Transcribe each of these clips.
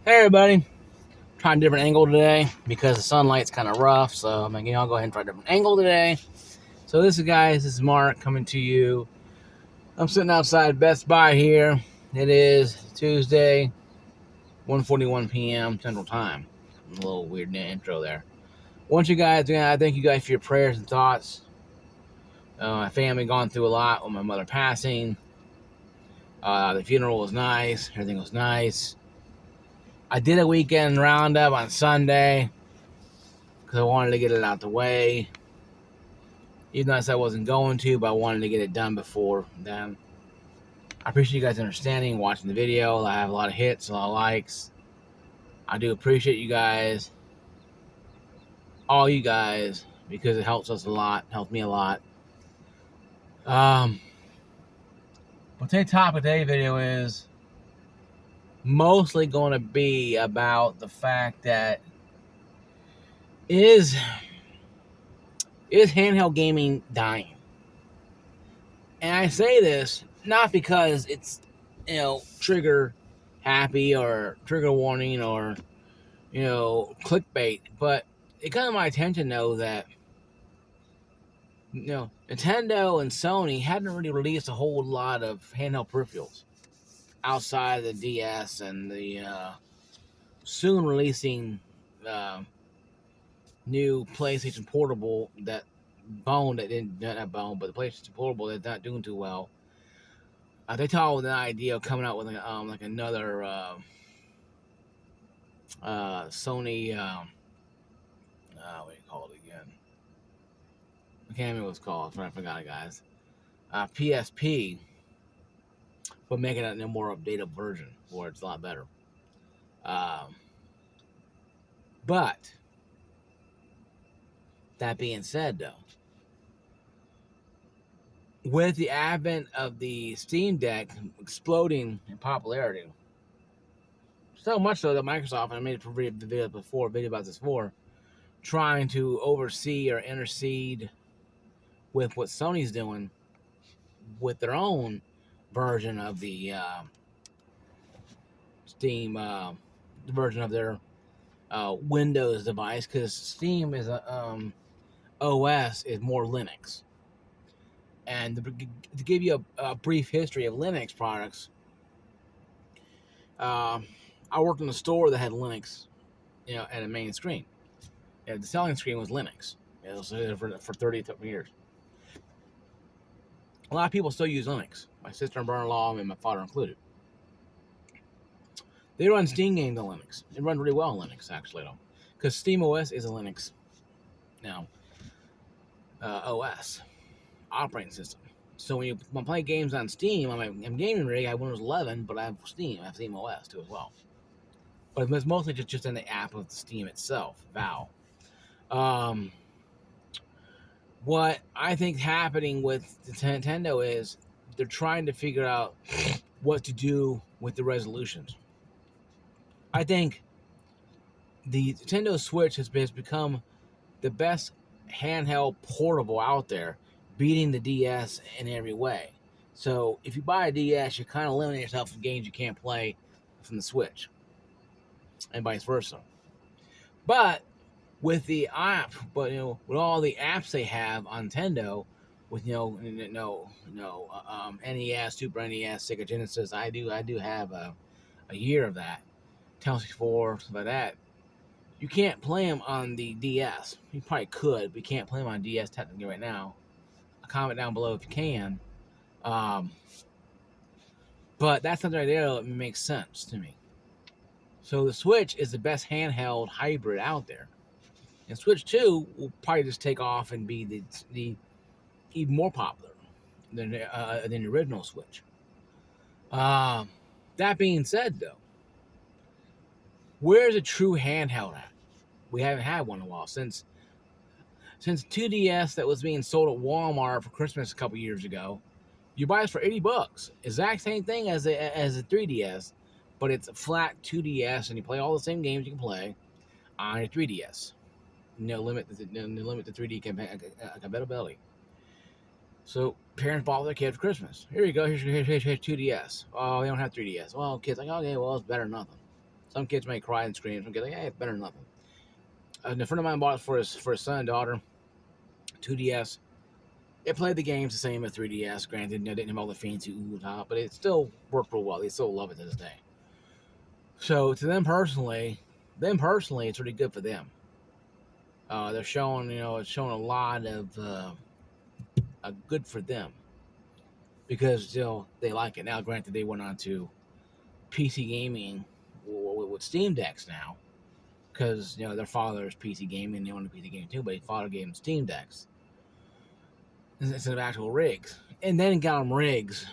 Hey everybody, trying a different angle today because the sunlight's kind of rough. So I'm like, I'll go ahead and try a different angle today. So this is Mark coming to you. I'm sitting outside Best Buy here. It is Tuesday, 1:41 p.m. Central Time. A little weird intro there. Once you guys, I thank you guys for your prayers and thoughts. My family gone through a lot with my mother passing. The funeral was nice. Everything was nice. I did a weekend roundup on Sunday because I wanted to get it out the way. Even though I said I wasn't going to, but I wanted to get it done before then. I appreciate you guys understanding, watching the video. I have a lot of hits, a lot of likes. I do appreciate you guys, all you guys, because it helps us a lot, helps me a lot. But today's topic of today's video is mostly going to be about the fact that is handheld gaming dying? And I say this not because it's trigger happy or trigger warning or clickbait, but it got my attention though that Nintendo and Sony hadn't really released a whole lot of handheld peripherals outside of the DS and the soon releasing uh, new PlayStation Portable that didn't not Bone, but the PlayStation Portable that's not doing too well. They thought with an idea of coming out with like another Sony what do you call it again? I can't remember what it's called. I forgot it, guys. PSP, but making it a more updated version where it's a lot better. Um, but that being said, though, with the advent of the Steam Deck exploding in popularity, so much so that Microsoft, and I made a video about this before, trying to oversee or intercede with what Sony's doing with their own version of the Steam version of their Windows device, because Steam is a OS is more Linux. And to give you a brief history of Linux products, I worked in a store that had Linux, at a main screen. The selling screen was Linux. It was for 30 years. A lot of people still use Linux. My sister and brother-in-law and my father included. They run Steam games on Linux. It runs really well on Linux, actually, though, because Steam OS is a Linux OS operating system. So when I play games on Steam, I'm gaming rig. I have Windows 11, but I have Steam. I have Steam OS too as well. But it's mostly just in the app of Steam itself, Valve. What I think happening with Nintendo is they're trying to figure out what to do with the resolutions. I think the Nintendo Switch has become the best handheld portable out there, beating the DS in every way. So if you buy a DS, you kind of limit yourself from games you can't play from the Switch, and vice versa. But with the app, with all the apps they have on Nintendo, with NES, Super NES, Sega Genesis, I do have a year of that, Telstar 4, stuff like that. You can't play them on the DS. You probably could, but you can't play them on DS technically right now. Comment down below if you can. But that's something right there that makes sense to me. So the Switch is the best handheld hybrid out there. And Switch 2 will probably just take off and be the even more popular than the original Switch. That being said, though, where's a true handheld at? We haven't had one in a while since 2DS that was being sold at Walmart for Christmas a couple years ago. You buy it for $80. Exact same thing as a 3DS, but it's a flat 2DS, and you play all the same games you can play on your 3DS. No limit to 3D compatibility. So parents bought their kid for Christmas. Here you go. Here's 2DS. Oh, they don't have 3DS. Well, kids like, okay, well, it's better than nothing. Some kids may cry and scream. Some kids like, hey, it's better than nothing. A friend of mine bought it for his son and daughter, 2DS. It played the games the same as 3DS. Granted, didn't have all the fancy top, but it still worked real well. They still love it to this day. So to them personally, it's really good for them. They're showing, it's showing a lot of good for them because they like it. Now, granted, they went on to PC gaming with Steam Decks now because their father's PC gaming, they want a PC game too, but his father gave them Steam Decks instead of actual rigs, and then got them rigs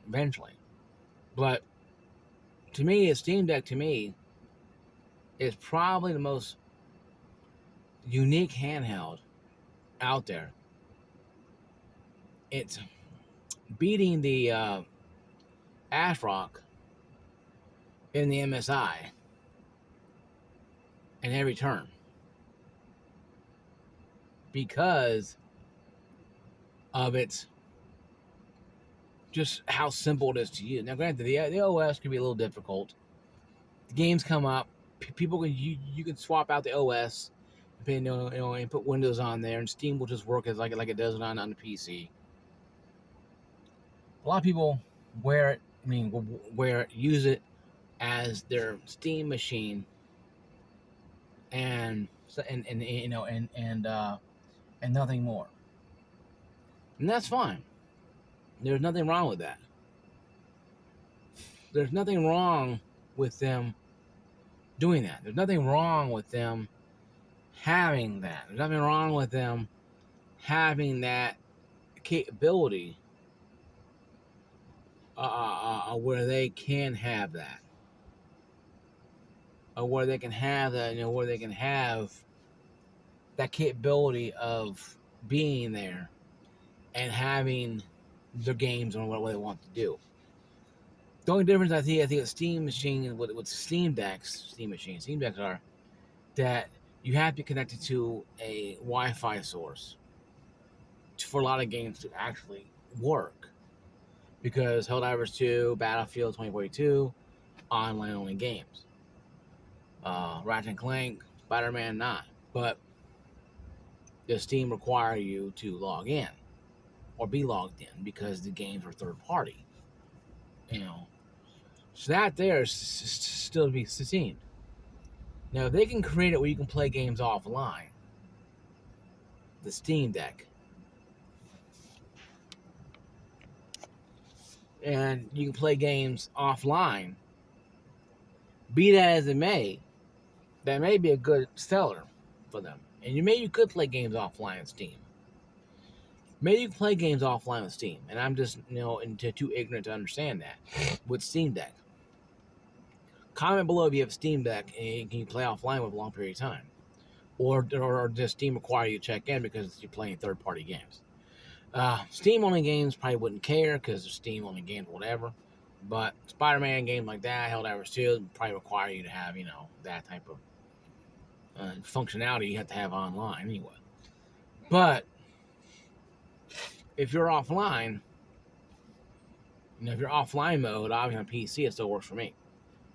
eventually. But to me, a Steam Deck to me is probably the most unique handheld out there. It's beating the ASRock in the MSI in every turn because of its just how simple it is to use. Now, granted, the OS can be a little difficult. The games come up, people can you can swap out the OS, and put Windows on there, and Steam will just work as like it does on the PC. A lot of people use it as their Steam machine, and nothing more, and that's fine. There's nothing wrong with that. There's nothing wrong with them doing that. There's nothing wrong with them having that. There's nothing wrong with them having that capability where they can have that. Where they can have that, where they can have that capability of being there and having their games on what they want to do. The only difference I think a Steam machine with Steam Decks are that you have to connect it to a Wi-Fi source for a lot of games to actually work. Because Helldivers 2, Battlefield 2042, online only games. Ratchet and Clank, Spider-Man not. But does Steam require you to log in or be logged in because the games are third party? So that there is still to be seen. Now, if they can create it where you can play games offline, the Steam Deck, and you can play games offline, be that as it may, that may be a good seller for them. And you could play games offline on Steam. Maybe you can play games offline with Steam, and I'm just too ignorant to understand that with Steam Deck. Comment below if you have a Steam Deck and can you play offline with a long period of time, or does Steam require you to check in because you're playing third-party games? Steam only games probably wouldn't care because they're Steam only games, whatever. But Spider-Man games like that, Helldivers 2, probably require you to have that type of functionality you have to have online anyway. But if you're offline, if you're offline mode, obviously on PC it still works for me.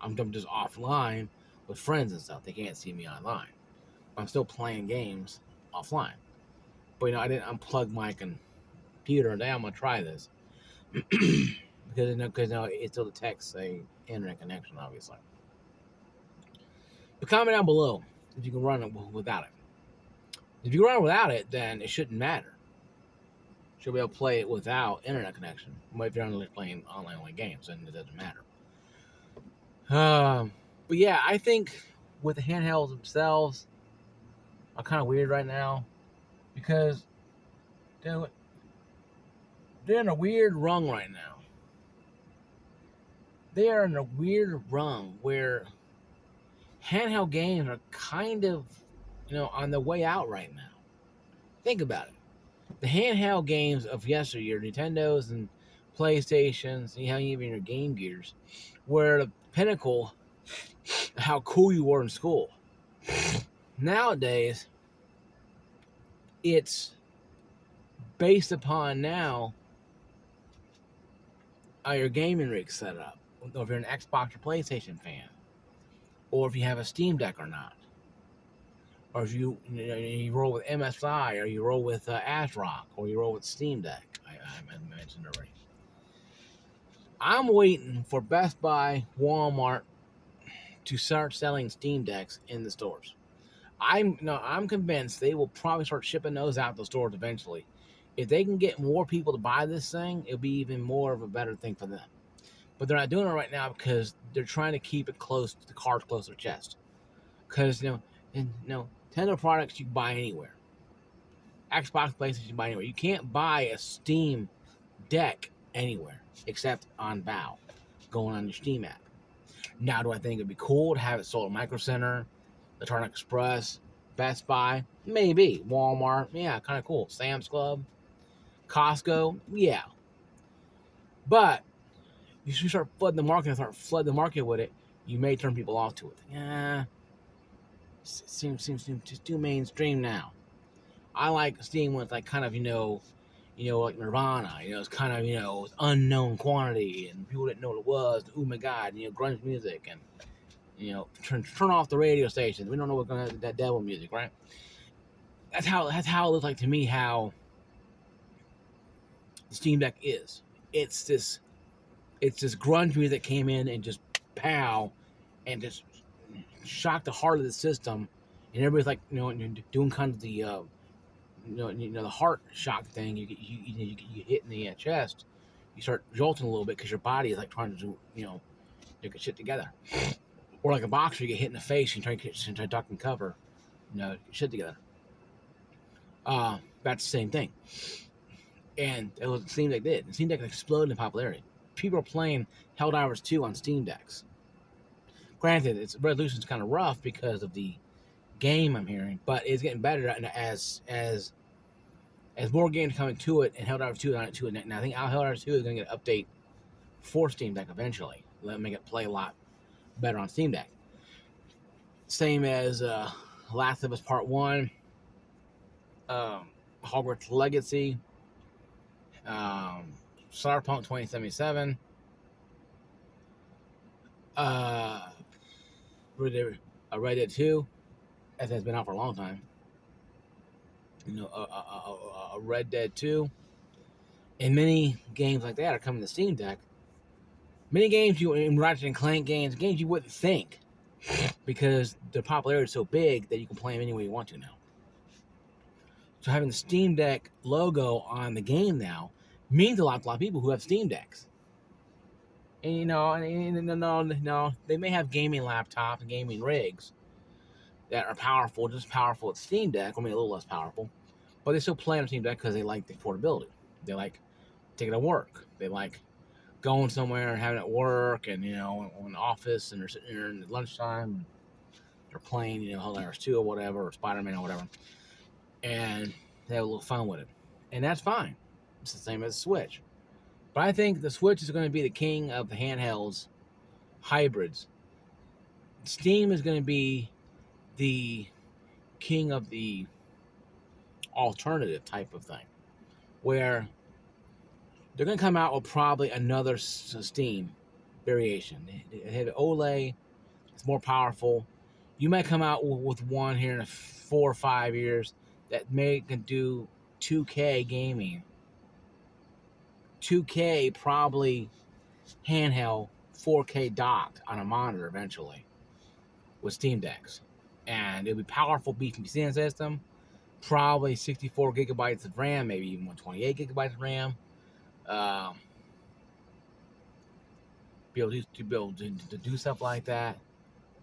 I'm just offline with friends and stuff. They can't see me online. I'm still playing games offline. But I didn't unplug my computer today. I'm gonna try this because it still detects a internet connection, obviously. But comment down below if you can run it without it. If you can run it without it, then it shouldn't matter. You should be able to play it without internet connection. But if you're only playing online only games, then it doesn't matter. But yeah, I think with the handhelds themselves are kind of weird right now because they're in a weird rung right now. They are in a weird rung where handheld games are kind of, on the way out right now. Think about it. The handheld games of yesteryear, Nintendos and PlayStations, even your Game Gears, were the pinnacle of how cool you were in school. Nowadays, it's based upon now your gaming rig setup. If you're an Xbox or PlayStation fan, or if you have a Steam Deck or not, or if you roll with MSI, or you roll with ASRock, or you roll with Steam Deck. I mentioned already. I'm waiting for Best Buy, Walmart to start selling Steam Decks in the stores. I'm convinced they will probably start shipping those out to stores eventually. If they can get more people to buy this thing, it'll be even more of a better thing for them. But they're not doing it right now because they're trying to keep it close to the cards close to their chest. Because Nintendo products you can buy anywhere. Xbox PlayStation you can buy anywhere. You can't buy a Steam Deck anywhere except on Valve, going on your Steam app. Now, do I think it'd be cool to have it sold at Micro Center, Electronic Express, Best Buy? Maybe. Walmart? Yeah, kind of cool. Sam's Club, Costco? Yeah. But if you start flooding the market with it, you may turn people off to it. Yeah, it seems just too mainstream now. I like Steam with like kind of like Nirvana. It's kind of unknown quantity, and people didn't know what it was. Oh my God, grunge music, and turn off the radio stations. We don't know what's going to that devil music, right? That's how it looks like to me. How the Steam Deck is. It's this grunge music that came in and just pow, and just shocked the heart of the system, and everybody's like doing kind of the the heart shock thing. You hit in the chest. You start jolting a little bit because your body is like trying to get shit together. Or like a boxer, you get hit in the face and try to duck and cover, get shit together. That's the same thing. And it seemed like it. It seemed like it exploded in popularity. People are playing Helldivers 2 on Steam Decks. Granted, its resolution's kind of rough because of the game I'm hearing, but it's getting better as more games coming to it, and Helldivers 2 on it too. And I think Helldivers 2 is going to get an update for Steam Deck eventually. Let make it play a lot better on Steam Deck. Same as Last of Us Part 1, Hogwarts Legacy, Cyberpunk 2077, Red Dead 2, as has been out for a long time. Red Dead 2, and many games like that are coming to Steam Deck. Many games in Ratchet and Clank games you wouldn't think, because their popularity is so big that you can play them any way you want to now. So having the Steam Deck logo on the game now means a lot to a lot of people who have Steam Decks. And no, they may have gaming laptops and gaming rigs that are powerful, just powerful at Steam Deck, or maybe a little less powerful, but they still play on Steam Deck because they like the affordability. They like taking it to work. They like going somewhere and having it work, and in the office, and they're sitting there at lunchtime, they're playing Helldivers 2 or whatever, or Spider-Man or whatever, and they have a little fun with it, and that's fine. It's the same as the Switch. But I think the Switch is going to be the king of the handhelds, hybrids. Steam is going to be the king of the alternative type of thing, where they're going to come out with probably another Steam variation. They have OLED, it's more powerful. You might come out with one here in 4 or 5 years that can do 2K gaming. 2K probably handheld, 4K docked on a monitor eventually with Steam Decks. And it'll be powerful beefy system, probably 64 gigabytes of RAM, maybe even 128 gigabytes of RAM. Be able to do stuff like that,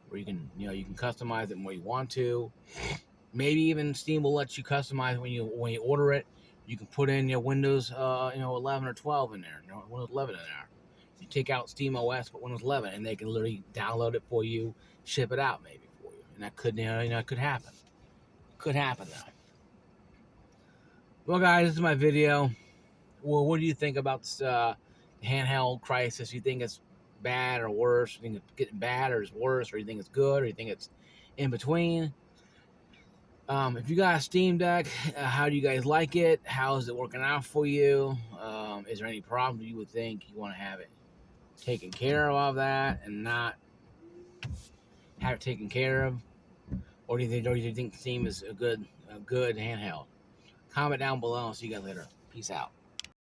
where you can customize it when you want to. Maybe even Steam will let you customize when you order it. You can put in your Windows 11 or 12 in there, Windows 11 in there. You take out Steam OS, put Windows 11, and they can literally download it for you, ship it out maybe for you, and that could could happen. Could happen now. Well, guys, this is my video. Well, what do you think about this handheld crisis? You think it's bad or worse? You think it's getting bad or it's worse? Or you think it's good? Or you think it's in between? If you got a Steam Deck, how do you guys like it? How is it working out for you? Is there any problem you would think you want to have it taken care of that and not have it taken care of, or do you think Steam is a good handheld? Comment down below. I'll see you guys later. Peace out.